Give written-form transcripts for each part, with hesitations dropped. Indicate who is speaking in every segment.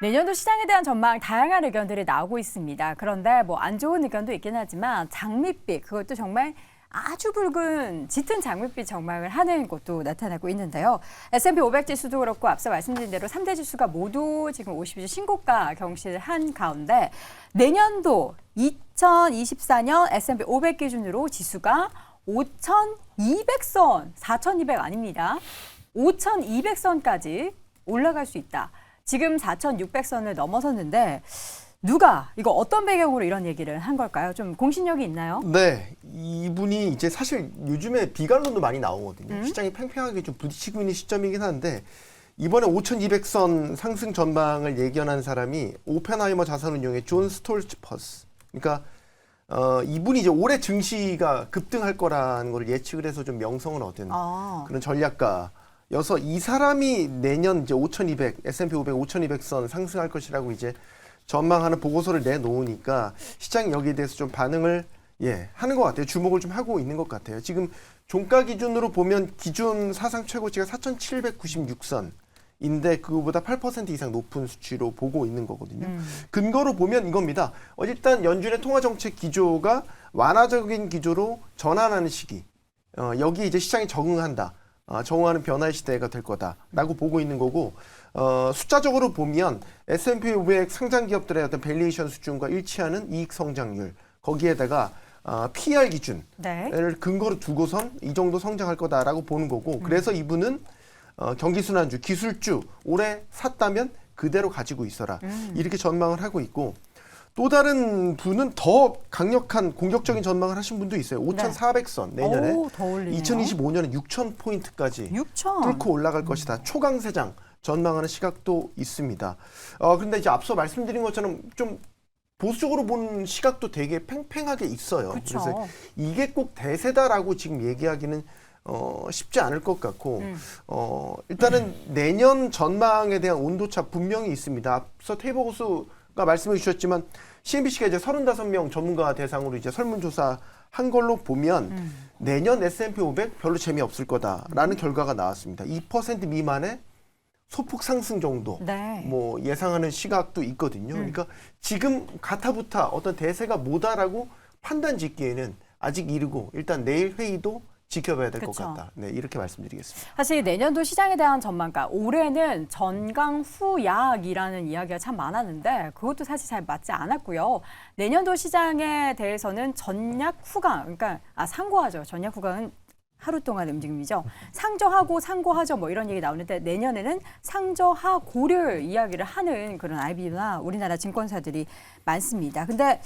Speaker 1: 내년도 시장에 대한 전망 다양한 의견들이 나오고 있습니다. 그런데 뭐 안 좋은 의견도 있긴 하지만 장밋빛 그것도 정말 아주 붉은 짙은 장밋빛 전망을 하는 곳도 나타나고 있는데요. S&P 500 지수도 그렇고 앞서 말씀드린 대로 3대 지수가 모두 지금 50주 신고가 경신을 한 가운데 내년도 2024년 S&P 500 기준으로 지수가 5,200선, 4,200 아닙니다. 5,200선까지 올라갈 수 있다. 지금 4,600선을 넘어섰는데 누가 이거 어떤 배경으로 이런 얘기를 한 걸까요? 좀 공신력이 있나요?
Speaker 2: 네, 이분이 이제 사실 요즘에 비관론도 많이 나오거든요. 시장이 팽팽하게 좀 부딪히고 있는 시점이긴 한데 이번에 5,200선 상승 전망을 예견한 사람이 오펜하이머 자산운용의 존 스톨츠퍼스. 그러니까 이분이 이제 올해 증시가 급등할 거라는 걸 예측을 해서 좀 명성을 얻은 그런 전략가여서 이 사람이 내년 이제 5,200 S&P 500 5,200선 상승할 것이라고 이제 전망하는 보고서를 내놓으니까 시장이 여기에 대해서 좀 반응을 하는 것 같아요. 주목을 좀 하고 있는 것 같아요. 지금 종가 기준으로 보면 기준 사상 최고치가 4,796선인데 그거보다 8% 이상 높은 수치로 보고 있는 거거든요. 근거로 보면 이겁니다. 일단 연준의 통화정책 기조가 완화적인 기조로 전환하는 시기. 여기에 이제 시장이 적응한다. 적응하는 변화의 시대가 될 거다라고 보고 있는 거고 숫자적으로 보면 S&P 500 상장 기업들의 어떤 밸류에이션 수준과 일치하는 이익 성장률 거기에다가 PER 기준을 근거로 두고선 이 정도 성장할 거다라고 보는 거고 그래서 이분은 경기순환주, 기술주 올해 샀다면 그대로 가지고 있어라 이렇게 전망을 하고 있고 또 다른 분은 더 강력한 공격적인 전망을 하신 분도 있어요. 5,400선 내년에 2025년에 6,000포인트까지 뚫고 올라갈 것이다. 초강세장 전망하는 시각도 있습니다. 그런데 이제 앞서 말씀드린 것처럼 좀 보수적으로 보는 시각도 되게 팽팽하게 있어요.
Speaker 1: 그쵸.
Speaker 2: 그래서 이게 꼭 대세다라고 지금 얘기하기는 쉽지 않을 것 같고 일단은 내년 전망에 대한 온도차 분명히 있습니다. 앞서 테이버 고수가 말씀해 주셨지만 CNBC가 이제 35명 전문가 대상으로 이제 설문조사 한 걸로 보면 내년 S&P 500 별로 재미없을 거다라는 결과가 나왔습니다. 2% 미만의 소폭 상승 정도 뭐 예상하는 시각도 있거든요. 그러니까 지금 가타부타 어떤 대세가 뭐다라고 판단 짓기에는 아직 이르고 일단 내일 회의도 지켜봐야 될 것 같다. 네, 이렇게 말씀드리겠습니다.
Speaker 1: 사실 내년도 시장에 대한 전망가 올해는 전강 후약이라는 이야기가 참 많았는데 그것도 사실 잘 맞지 않았고요. 내년도 시장에 대해서는 전약 후강, 그러니까 상고하죠. 전약 후강은 하루 동안 움직임이죠. 상저하고 상고하죠. 뭐 이런 얘기 나오는데 내년에는 상저하고를 이야기를 하는 그런 IB나 우리나라 증권사들이 많습니다. 근데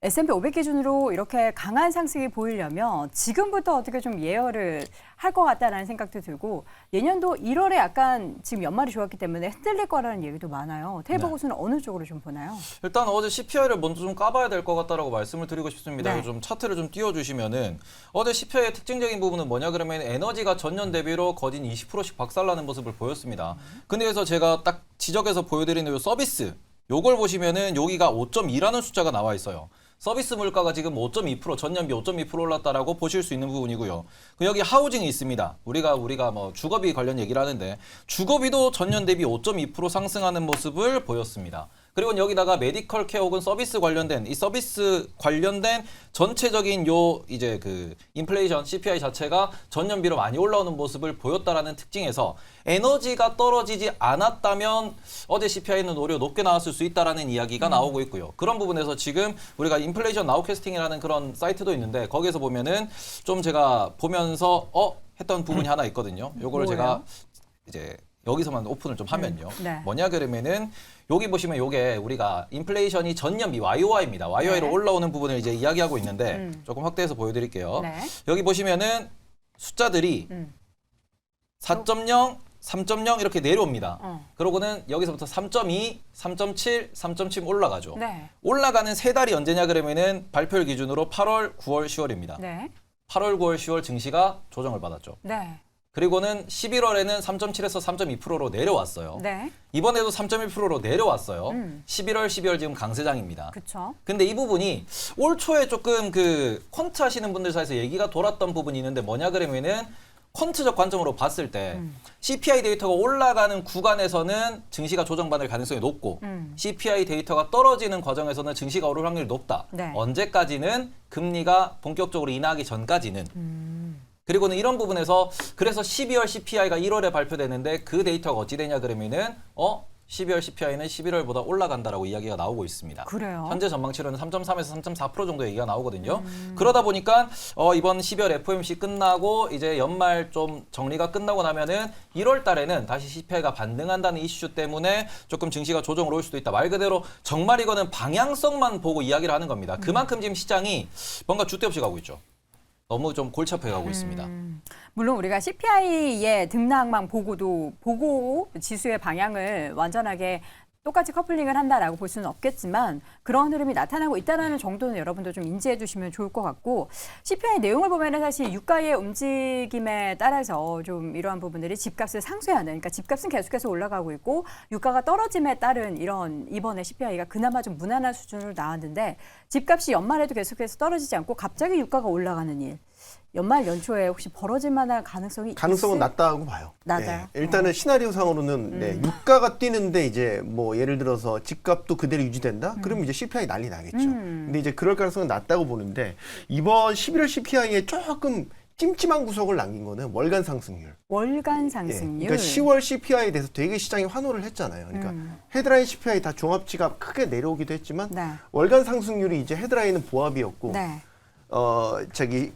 Speaker 1: S&P 500 기준으로 이렇게 강한 상승이 보이려면 지금부터 어떻게 좀 예열을 할 것 같다라는 생각도 들고 내년도 1월에 약간 지금 연말이 좋았기 때문에 흔들릴 거라는 얘기도 많아요. 테이버 고수는 어느 쪽으로 좀 보나요?
Speaker 3: 일단 어제 CPI를 먼저 좀 까봐야 될 것 같다라고 말씀을 드리고 싶습니다. 좀 차트를 좀 띄워주시면은 어제 CPI의 특징적인 부분은 뭐냐 그러면 에너지가 전년 대비로 거진 20%씩 박살나는 모습을 보였습니다. 근데 그래서 제가 딱 지적해서 보여드리는 요 서비스 요걸 보시면은 여기가 5.2라는 숫자가 나와 있어요. 서비스 물가가 지금 5.2% 전년비 5.2% 올랐다라고 보실 수 있는 부분이고요. 여기 하우징이 있습니다. 우리가 뭐 주거비 관련 얘기를 하는데 주거비도 전년 대비 5.2% 상승하는 모습을 보였습니다. 그리고 여기다가 메디컬 케어 혹은 서비스 관련된 이 서비스 관련된 전체적인 요 이제 그 인플레이션 CPI 자체가 전년비로 많이 올라오는 모습을 보였다라는 특징에서 에너지가 떨어지지 않았다면 어제 CPI는 오히려 높게 나왔을 수 있다라는 이야기가 나오고 있고요. 그런 부분에서 지금 우리가 인플레이션 나우캐스팅이라는 그런 사이트도 있는데 거기에서 보면은 좀 제가 보면서 했던 부분이 하나 있거든요. 요거를 제가 이제 여기서만 오픈을 좀 하면요. 뭐냐 그러면은 여기 보시면 요게 우리가 인플레이션이 전년비 YOY입니다. YOY로 올라오는 부분을 이제 이야기하고 있는데 조금 확대해서 보여드릴게요. 여기 보시면은 숫자들이 4.0, 3.0 이렇게 내려옵니다. 그러고는 여기서부터 3.2, 3.7, 3.7 올라가죠. 올라가는 세 달이 언제냐 그러면은 발표일 기준으로 8월, 9월, 10월입니다. 8월, 9월, 10월 증시가 조정을 받았죠. 그리고는 11월에는 3.7에서 3.2%로 내려왔어요. 이번에도 3.1%로 내려왔어요. 11월, 12월 지금 강세장입니다. 근데 이 부분이 올 초에 조금 그 퀀트 하시는 분들 사이에서 얘기가 돌았던 부분이 있는데 뭐냐 그러면은 퀀트적 관점으로 봤을 때 CPI 데이터가 올라가는 구간에서는 증시가 조정받을 가능성이 높고 CPI 데이터가 떨어지는 과정에서는 증시가 오를 확률이 높다.
Speaker 1: 네.
Speaker 3: 언제까지는 금리가 본격적으로 인하하기 전까지는. 그리고는 이런 부분에서 그래서 12월 CPI가 1월에 발표되는데 그 데이터가 어찌 되냐 그러면은 12월 CPI는 11월보다 올라간다라고 이야기가 나오고 있습니다.
Speaker 1: 그래요?
Speaker 3: 현재 전망치로는 3.3에서 3.4% 정도 얘기가 나오거든요. 그러다 보니까 이번 12월 FOMC 끝나고 이제 연말 좀 정리가 끝나고 나면은 1월 달에는 다시 CPI가 반등한다는 이슈 때문에 조금 증시가 조정을 올 수도 있다. 말 그대로 정말 이거는 방향성만 보고 이야기를 하는 겁니다. 그만큼 지금 시장이 뭔가 주대 없이 가고 있죠. 너무 좀 골치 아프게 가고 있습니다.
Speaker 1: 물론 우리가 CPI의 등락만 보고 지수의 방향을 완전하게 똑같이 커플링을 한다라고 볼 수는 없겠지만 그런 흐름이 나타나고 있다는 정도는 여러분도 좀 인지해 주시면 좋을 것 같고 CPI 내용을 보면은 사실 유가의 움직임에 따라서 좀 이러한 부분들이 집값을 상쇄하는 그러니까 집값은 계속해서 올라가고 있고 유가가 떨어짐에 따른 이런 이번에 CPI가 그나마 좀 무난한 수준으로 나왔는데 집값이 연말에도 계속해서 떨어지지 않고 갑자기 유가가 올라가는 일 연말 연초에 혹시 벌어질 만한 가능성은
Speaker 2: 낮다고 봐요.
Speaker 1: 낮아요?
Speaker 2: 일단은 시나리오 상으로는 유가가 뛰는데 이제 뭐 예를 들어서 집값도 그대로 유지된다? 그러면 이제 CPI 난리 나겠죠. 근데 이제 그럴 가능성은 낮다고 보는데 이번 11월 CPI에 조금 찜찜한 구석을 남긴 거는 월간 상승률.
Speaker 1: 월간 상승률.
Speaker 2: 그러니까 10월 CPI에 대해서 되게 시장이 환호를 했잖아요. 그러니까 헤드라인 CPI 다 종합치가 크게 내려오기도 했지만
Speaker 1: 네.
Speaker 2: 월간 상승률이 이제 헤드라인은 보합이었고
Speaker 1: 네.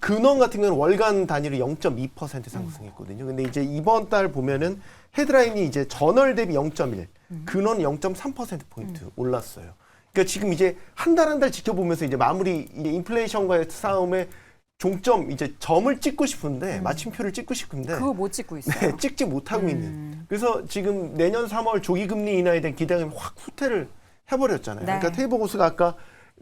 Speaker 2: 근원 같은 경우는 월간 단위로 0.2% 상승했거든요. 근데 이제 이번 달 보면은 헤드라인이 이제 전월 대비 0.1, 근원 0.3%포인트 올랐어요. 그러니까 지금 이제 한 달 한 달 지켜보면서 이제 마무리 이제 인플레이션과의 싸움에 종점 이제 점을 찍고 싶은데 마침표를 찍고 싶은데
Speaker 1: 그거 못 찍고 있어요.
Speaker 2: 네, 찍지 못하고 있는. 그래서 지금 내년 3월 조기 금리 인하에 대한 기대감이 확 후퇴를 해버렸잖아요.
Speaker 1: 네.
Speaker 2: 그러니까 테이버 고스가 아까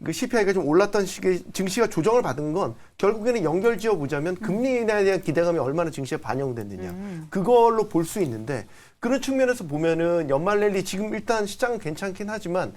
Speaker 2: 그 CPI가 좀 올랐던 시기에 증시가 조정을 받은 건 결국에는 연결지어 보자면 금리 인하에 대한 기대감이 얼마나 증시에 반영됐느냐 그걸로 볼 수 있는데 그런 측면에서 보면은 연말 랠리 지금 일단 시장은 괜찮긴 하지만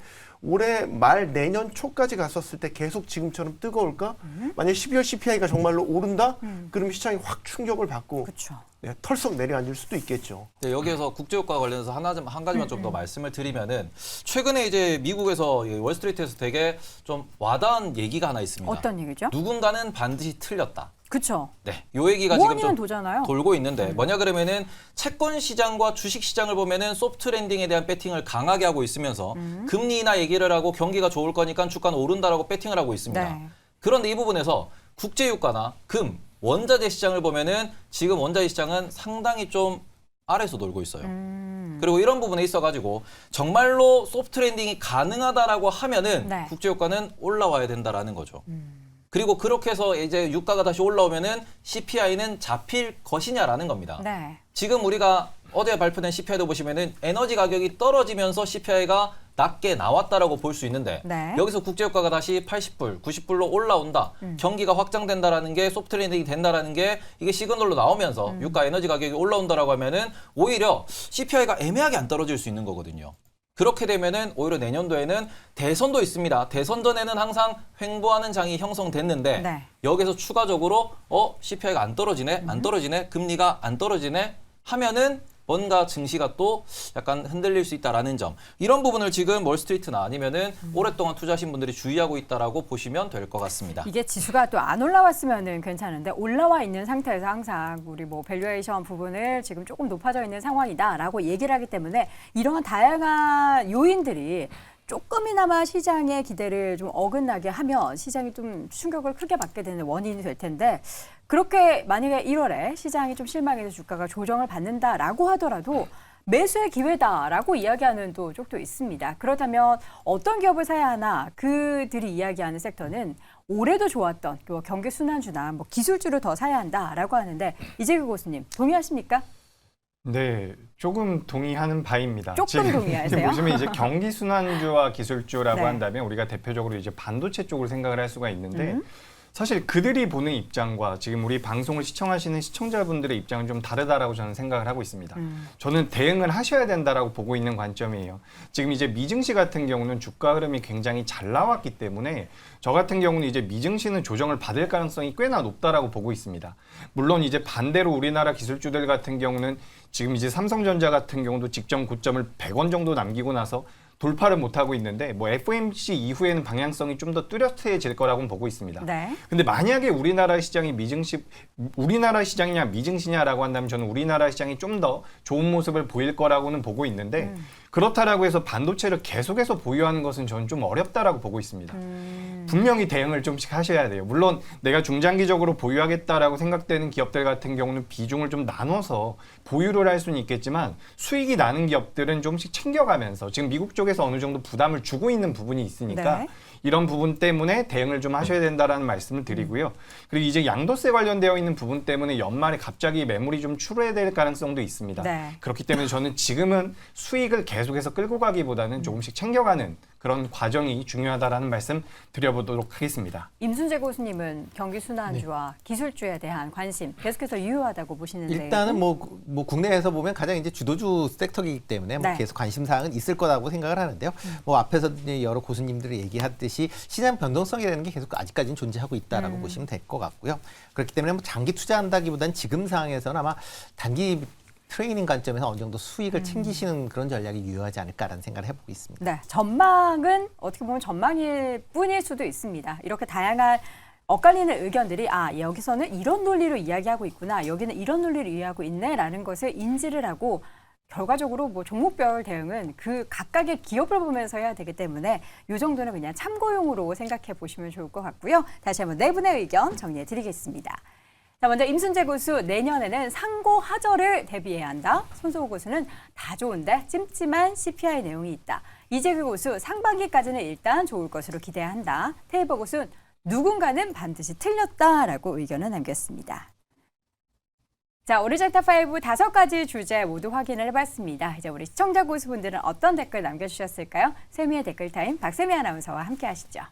Speaker 2: 올해 말 내년 초까지 갔었을 때 계속 지금처럼 뜨거울까? 만약 12월 CPI가 정말로 오른다? 그러면 시장이 확 충격을 받고
Speaker 1: 그렇죠.
Speaker 2: 네, 털썩 내려앉을 수도 있겠죠.
Speaker 3: 네, 여기에서 국제유가 관련해서 한 가지만 좀 더 말씀을 드리면은 최근에 이제 미국에서 월스트리트에서 되게 좀 와닿은 얘기가 하나 있습니다.
Speaker 1: 어떤 얘기죠?
Speaker 3: 누군가는 반드시 틀렸다.
Speaker 1: 그렇죠.
Speaker 3: 네, 요 얘기가 지금
Speaker 1: 원인은
Speaker 3: 좀
Speaker 1: 도잖아요.
Speaker 3: 돌고 있는데 뭐냐 그러면은 채권 시장과 주식 시장을 보면은 소프트 랜딩에 대한 배팅을 강하게 하고 있으면서 금리 인하 얘기를 하고 경기가 좋을 거니까 주가는 오른다라고 배팅을 하고 있습니다.
Speaker 1: 네.
Speaker 3: 그런데 이 부분에서 국제 유가나 금, 원자재 시장을 보면은 지금 원자재 시장은 상당히 좀 아래에서 놀고 있어요. 그리고 이런 부분에 있어가지고 정말로 소프트 랜딩이 가능하다라고 하면은
Speaker 1: 네.
Speaker 3: 국제 유가는 올라와야 된다라는 거죠. 그리고 그렇게 해서 이제 유가가 다시 올라오면은 CPI는 잡힐 것이냐라는 겁니다.
Speaker 1: 네.
Speaker 3: 지금 우리가 어제 발표된 CPI도 보시면은 에너지 가격이 떨어지면서 CPI가 낮게 나왔다라고 볼 수 있는데
Speaker 1: 네.
Speaker 3: 여기서 국제유가가 다시 80불, 90불로 올라온다. 경기가 확장된다라는 게 소프트 랜딩이 된다라는 게 이게 시그널로 나오면서 유가 에너지 가격이 올라온다라고 하면은 오히려 CPI가 애매하게 안 떨어질 수 있는 거거든요. 그렇게 되면은 오히려 내년도에는 대선도 있습니다. 대선 전에는 항상 횡보하는 장이 형성됐는데
Speaker 1: 네.
Speaker 3: 여기서 추가적으로 CPI가 안 떨어지네, 안 떨어지네, 금리가 안 떨어지네 하면은 뭔가 증시가 또 약간 흔들릴 수 있다라는 점. 이런 부분을 지금 월스트리트나 아니면은 오랫동안 투자하신 분들이 주의하고 있다라고 보시면 될 것 같습니다.
Speaker 1: 이게 지수가 또 안 올라왔으면은 괜찮은데 올라와 있는 상태에서 항상 우리 뭐 밸류에이션 부분을 지금 조금 높아져 있는 상황이다라고 얘기를 하기 때문에 이러한 다양한 요인들이 조금이나마 시장의 기대를 좀 어긋나게 하면 시장이 좀 충격을 크게 받게 되는 원인이 될 텐데 그렇게 만약에 1월에 시장이 좀 실망해서 주가가 조정을 받는다라고 하더라도 매수의 기회다라고 이야기하는 또 쪽도 있습니다. 그렇다면 어떤 기업을 사야 하나 그들이 이야기하는 섹터는 올해도 좋았던 또 경기 순환주나 뭐 기술주를 더 사야 한다라고 하는데 이재규 교수님 동의하십니까?
Speaker 4: 네, 조금 동의하는 바입니다.
Speaker 1: 조금
Speaker 4: 지금
Speaker 1: 동의하세요?
Speaker 4: 보시면 이제 경기 순환주와 기술주라고
Speaker 1: 네.
Speaker 4: 한다면 우리가 대표적으로 이제 반도체 쪽을 생각을 할 수가 있는데 사실 그들이 보는 입장과 지금 우리 방송을 시청하시는 시청자분들의 입장은 좀 다르다라고 저는 생각을 하고 있습니다. 저는 대응을 하셔야 된다라고 보고 있는 관점이에요. 지금 이제 미증시 같은 경우는 주가 흐름이 굉장히 잘 나왔기 때문에 저 같은 경우는 이제 미증시는 조정을 받을 가능성이 꽤나 높다라고 보고 있습니다. 물론 이제 반대로 우리나라 기술주들 같은 경우는 지금 이제 삼성전자 같은 경우도 직전 고점을 100원 정도 남기고 나서 돌파를 못하고 있는데 뭐 FOMC 이후에는 방향성이 좀 더 뚜렷해질 거라고 보고 있습니다.
Speaker 1: 네.
Speaker 4: 근데 만약에 우리나라 시장이 우리나라 시장이냐 미증시냐라고 한다면 저는 우리나라 시장이 좀 더 좋은 모습을 보일 거라고는 보고 있는데 그렇다라고 해서 반도체를 계속해서 보유하는 것은 저는 좀 어렵다라고 보고 있습니다. 분명히 대응을 좀씩 하셔야 돼요. 물론 내가 중장기적으로 보유하겠다라고 생각되는 기업들 같은 경우는 비중을 좀 나눠서 보유를 할 수는 있겠지만 수익이 나는 기업들은 좀씩 챙겨가면서 지금 미국 쪽에서 어느 정도 부담을 주고 있는 부분이 있으니까
Speaker 1: 네.
Speaker 4: 이런 부분 때문에 대응을 좀 하셔야 된다라는 말씀을 드리고요. 그리고 이제 양도세 관련되어 있는 부분 때문에 연말에 갑자기 매물이 좀 출회될 가능성도 있습니다.
Speaker 1: 네.
Speaker 4: 그렇기 때문에 저는 지금은 수익을 계속해서 끌고 가기보다는 조금씩 챙겨가는 그런 과정이 중요하다라는 말씀 드려보도록 하겠습니다.
Speaker 1: 임순재 교수님은 경기 순환주와 기술주에 대한 관심 계속해서 유효하다고 보시는데
Speaker 5: 일단은 뭐 국내에서 보면 가장 이제 주도주 섹터이기 때문에 뭐
Speaker 1: 네.
Speaker 5: 계속 관심 사항은 있을 거라고 생각을 하는데요. 뭐 앞에서 이제 여러 고수님들이 얘기했듯이 시장 변동성이라는 게 계속 아직까지는 존재하고 있다라고 보시면 될 것 같고요. 그렇기 때문에 뭐 장기 투자한다기보다는 지금 상황에서는 아마 단기 트레이닝 관점에서 어느 정도 수익을 챙기시는 그런 전략이 유효하지 않을까라는 생각을 해보고 있습니다.
Speaker 1: 네, 전망은 어떻게 보면 전망일 뿐일 수도 있습니다. 이렇게 다양한 엇갈리는 의견들이 여기서는 이런 논리로 이야기하고 있구나, 여기는 이런 논리로 이해하고 있네라는 것을 인지를 하고 결과적으로 뭐 종목별 대응은 그 각각의 기업을 보면서 해야 되기 때문에 이 정도는 그냥 참고용으로 생각해 보시면 좋을 것 같고요. 다시 한번 네 분의 의견 정리해 드리겠습니다. 자, 먼저 임순재 고수, 내년에는 상고 하저를 대비해야 한다. 손소호 고수는 다 좋은데 찜찜한 CPI 내용이 있다. 이재규 고수, 상반기까지는 일단 좋을 것으로 기대해야 한다. 테이버 고수는 누군가는 반드시 틀렸다라고 의견을 남겼습니다. 자, 오늘 챕터5 5가지 주제 모두 확인을 해봤습니다. 이제 우리 시청자 고수분들은 어떤 댓글 남겨주셨을까요? 세미의 댓글 타임 박세미 아나운서와 함께 하시죠.